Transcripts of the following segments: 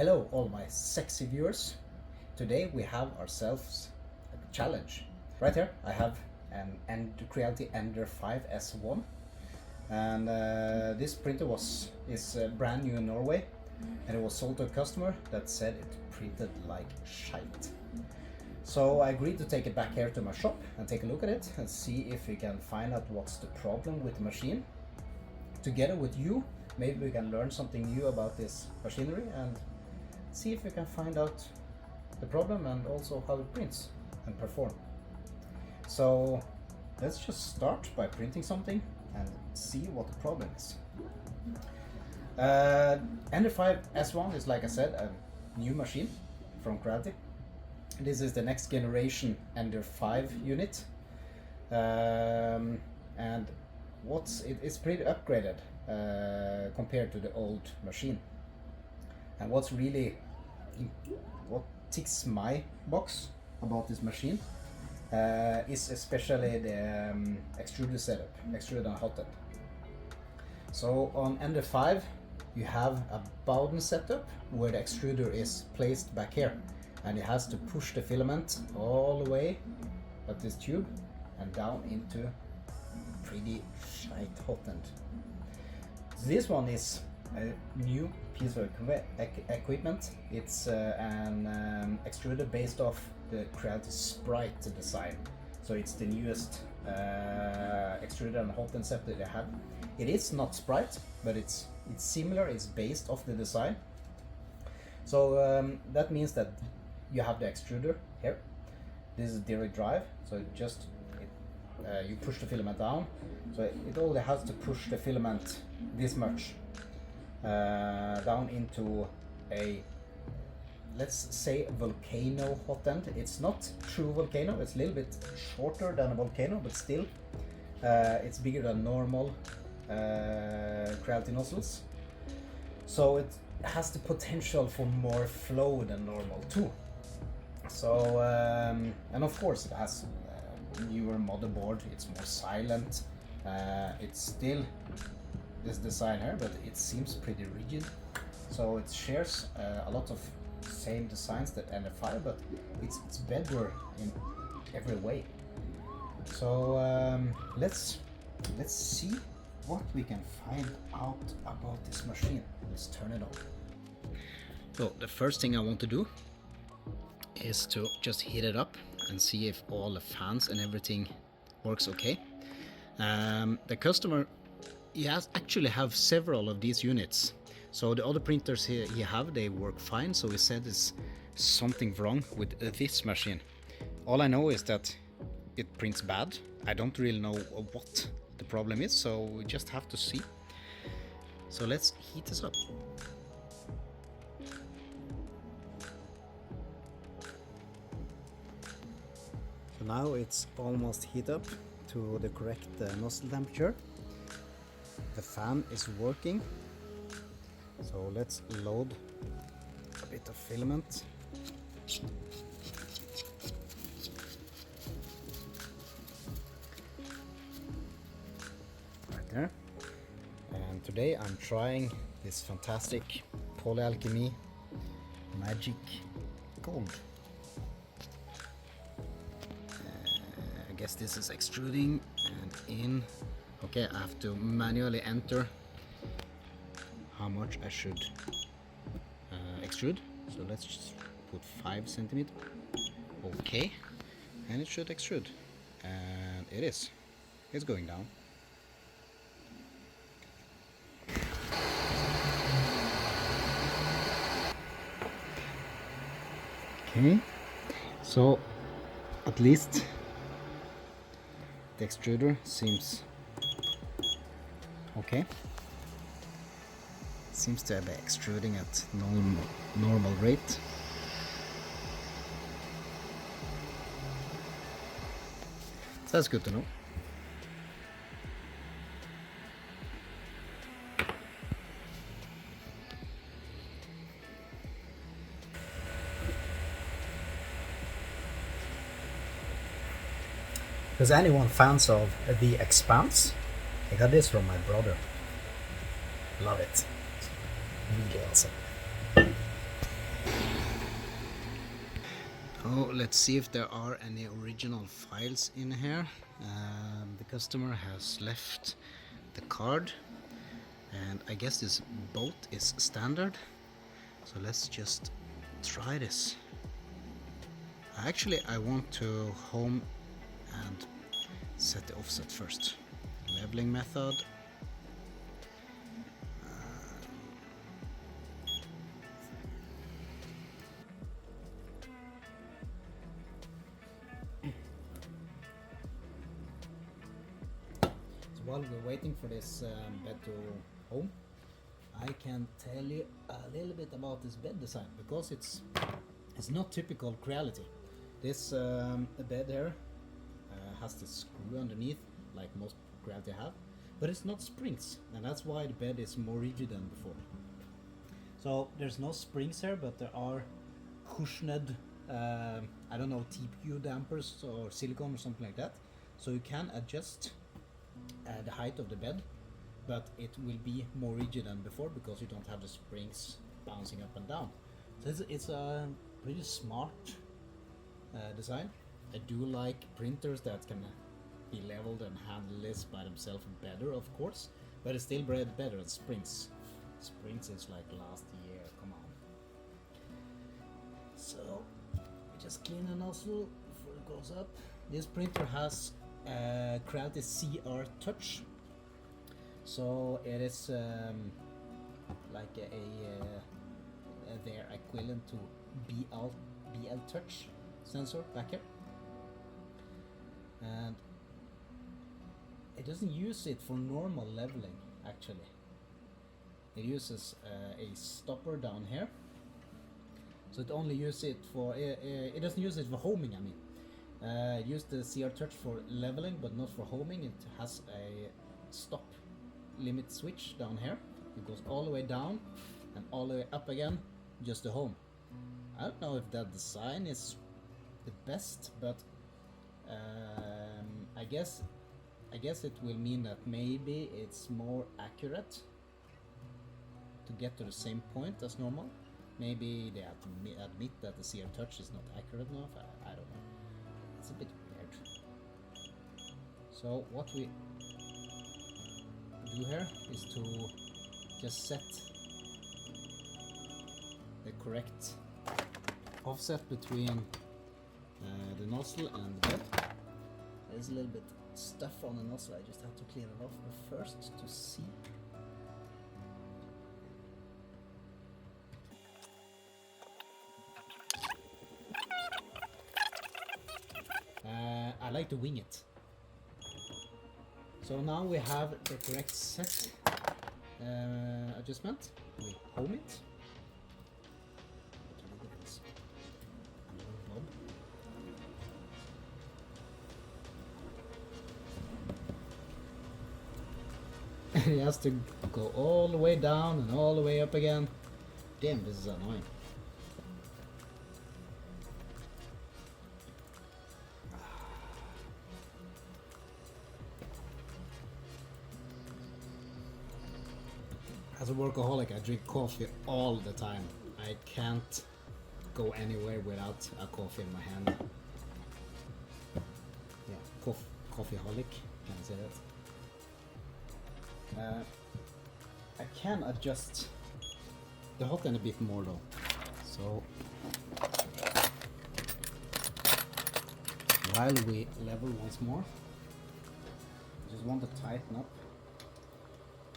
Hello all my sexy viewers. Today we have ourselves a challenge. Right here I have an Creality Ender-5 S1 and this printer is brand new in Norway, and it was sold to a customer that said it printed like shite. So I agreed to take it back here to my shop and take a look at it and see if we can find out what's the problem with the machine. Together with you, maybe we can learn something new about this machinery and see if we can find out the problem and also how it prints and perform. So let's just start by printing something and see what the problem is. Ender-5 S1 is, like I said, a new machine from Creality. This is the next generation Ender-5 unit, and it's pretty upgraded compared to the old machine. And what ticks my box about this machine is especially the extruder setup, extruder and hot end. So on Ender-5 you have a Bowden setup where the extruder is placed back here, and it has to push the filament all the way up this tube and down into pretty shite hot end. This one is a new piece of equipment. It's an extruder based off the Creality Sprite design. So it's the newest extruder and hot end set that they have. It is not Sprite, but it's similar. It's based off the design. So that means that you have the extruder here. This is direct drive, so you push the filament down. So it only has to push the filament this much down into a, let's say, volcano hot end. It's not true volcano, it's a little bit shorter than a volcano, but still it's bigger than normal Creality nozzles. So it has the potential for more flow than normal too. So and of course it has newer motherboard, it's more silent, it's still this design here, but it seems pretty rigid. So it shares a lot of same designs that Ender-5, but it's better in every way. So let's see what we can find out about this machine. Let's turn it on. So the first thing I want to do is to just heat it up and see if all the fans and everything works okay. The customer, he actually have several of these units. So the other printers he have, they work fine. So he said there's something wrong with this machine. All I know is that it prints bad. I don't really know what the problem is, so we just have to see. So let's heat this up. So now it's almost heat up to the correct nozzle temperature. The fan is working. So let's load a bit of filament. Right there. And today I'm trying this fantastic polyalchemy magic gold. I guess this is extruding and in. Okay, I have to manually enter how much I should extrude. So let's just put 5 centimeters. Okay, and it should extrude, and it is. It's going down. Okay, so at least the extruder seems okay. Seems to be extruding at normal rate. So that's good to know. Is anyone fans of The Expanse? I got this from my brother. Love it. Really awesome. Oh, let's see if there are any original files in here. The customer has left the card, and I guess this bolt is standard. So let's just try this. Actually, I want to home and set the offset first. Leveling method. So while we're waiting for this bed to home, I can tell you a little bit about this bed design, because it's not typical Creality. This bed here has this screw underneath, like most Creality have, but it's not springs, and that's why the bed is more rigid than before. So there's no springs here, but there are cushioned, I don't know, TPU dampers or silicone or something like that. So you can adjust the height of the bed, but it will be more rigid than before because you don't have the springs bouncing up and down. So it's a pretty smart design. I do like printers that can be leveled and handle this by themselves better, of course, but it's still better than springs. Springs is like last year, come on. So we just clean the nozzle before it goes up. This printer has Creality CR Touch, so it is like their equivalent to BL Touch sensor back here, and it doesn't use it for normal leveling. Actually, it uses a stopper down here, so it only uses it for it doesn't use it for homing. I mean, it uses the CR Touch for leveling, but not for homing. It has a stop limit switch down here. It goes all the way down and all the way up again, just to home. I don't know if that design is the best, but I guess it will mean that maybe it's more accurate to get to the same point as normal. Maybe they have to admit that the CR Touch is not accurate enough. I don't know. It's a bit weird. So what we do here is to just set the correct offset between the nozzle and the bed. There's a little bit stuff on the nozzle. I just have to clean it off first to see. I like to wing it. So now we have the correct set adjustment. We home it. It has to go all the way down and all the way up again. Damn, this is annoying. As a workaholic, I drink coffee all the time. I can't go anywhere without a coffee in my hand. Yeah, coffeeholic, can I say that? I can adjust the hot end a bit more though. So while we level once more, I just want to tighten up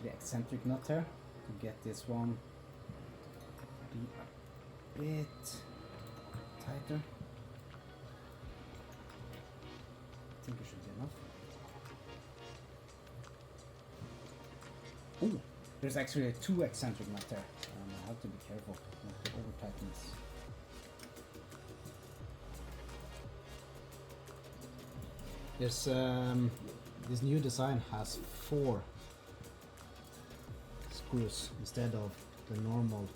the eccentric nut here to get this one to be a bit tighter. I think it should be enough. Oh, there's actually 2 eccentric nuts there. I have to be careful not to over tighten this. There's this new design has 4 screws instead of the normal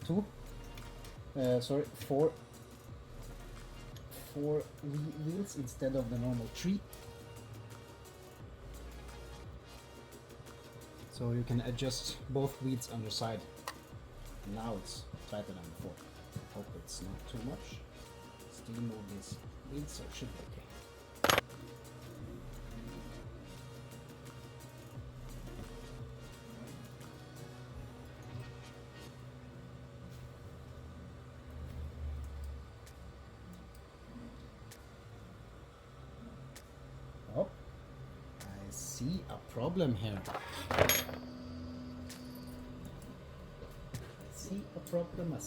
2. Sorry, 4 wheels instead of the normal 3. So you can adjust both wheels underside. Now it's tighter than before. hope it's not too much. Still move these wheels, so it should be okay. Oh, I see a problem here. I see a problem.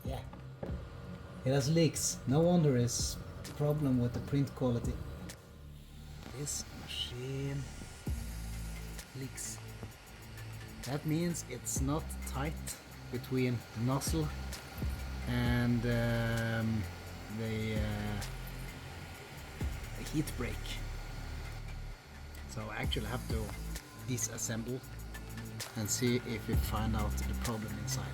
Yeah, it has leaks. No wonder it's a problem with the print quality. This machine leaks. That means it's not tight between the nozzle and the heat brake. So I actually have to disassemble and see if we find out the problem inside.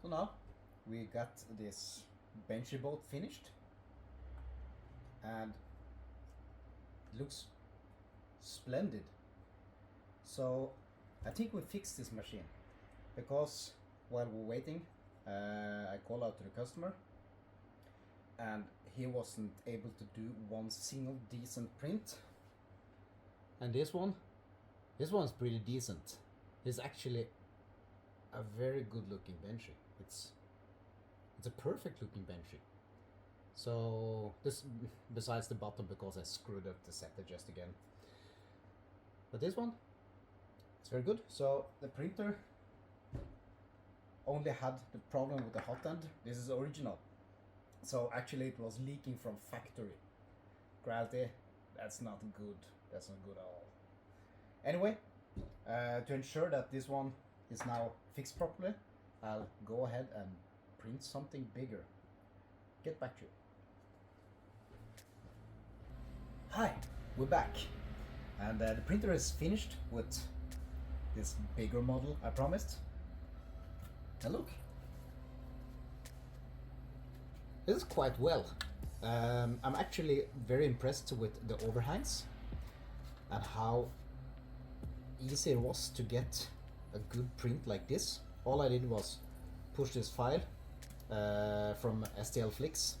So now we got this benchy boat finished and it looks splendid. So I think we fixed this machine because while we're waiting I called out to the customer and he wasn't able to do one single decent print. And this one's pretty decent. It's actually a very good looking benchy. It's a perfect looking benchy. So this, besides the bottom because I screwed up the set adjust again. But this one, it's very good. So the printer only had the problem with the hot end. This is original. So actually it was leaking from factory. Gravity, that's not good. That's not good at all. Anyway, to ensure that this one is now fixed properly, I'll go ahead and print something bigger. Get back to you. Hi, we're back. And the printer is finished with this bigger model I promised. And look, this is quite well. I'm actually very impressed with the overhangs and how easy it was to get a good print like this. All I did was push this file from STL Flix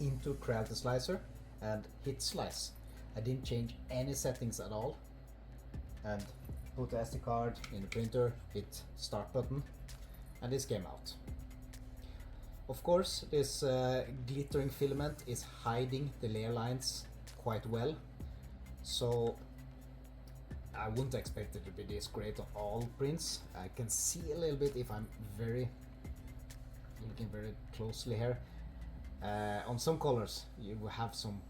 into Creality Slicer and hit slice. I didn't change any settings at all and put the SD card in the printer, hit start button, and this came out. Of course, this glittering filament is hiding the layer lines quite well, so I wouldn't expect it to be this great on all prints. I can see a little bit if I'm looking very closely here. On some colors you will have some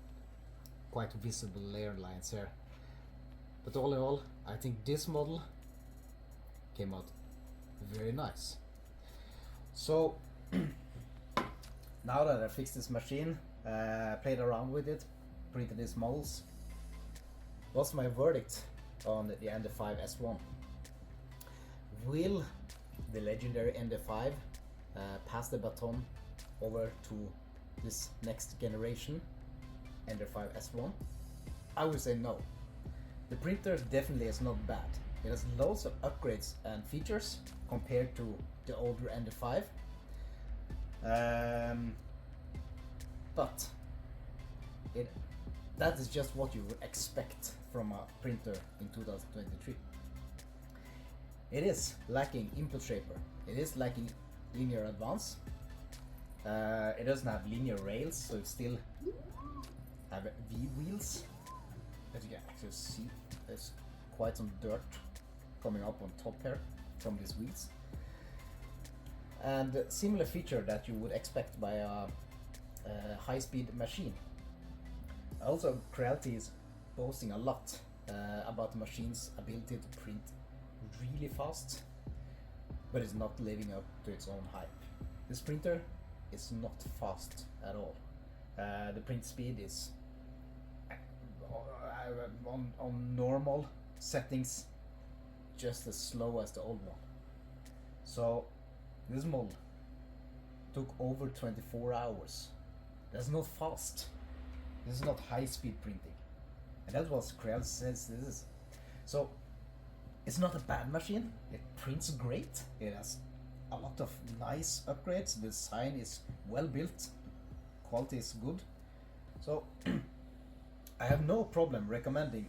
quite visible layer lines here, but all in all I think this model came out very nice. So now that I fixed this machine, played around with it, printed these models, what's my verdict on the Ender-5 S1? Will the legendary Ender-5 pass the baton over to this next generation, Ender-5 S1? I would say no. The printer definitely is not bad. It has loads of upgrades and features compared to the older Ender-5. But that is just what you would expect from a printer in 2023. It is lacking input shaper. It is lacking linear advance. It doesn't have linear rails, so it still have V wheels. As you can actually see, there's quite some dirt coming up on top here from these wheels. And a similar feature that you would expect by a high-speed machine. Also, Creality is boasting a lot about the machine's ability to print really fast, but it's not living up to its own hype. This printer is not fast at all. The print speed is on normal settings just as slow as the old one. So this model took over 24 hours. That's not fast. This is not high-speed printing, and that's what Creality says this is. So it's not a bad machine. It prints great. It has a lot of nice upgrades. The design is well built. Quality is good. So I have no problem recommending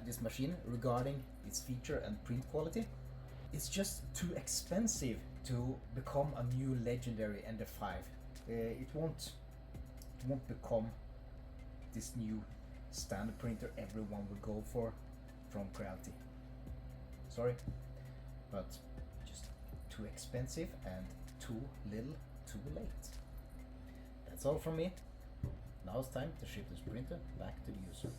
this machine regarding its feature and print quality. It's just too expensive to become a new legendary Ender-5. It won't become this new standard printer everyone would go for from Creality. Sorry, but just too expensive and too little, too late. That's all from me. Now it's time to ship this printer back to the user.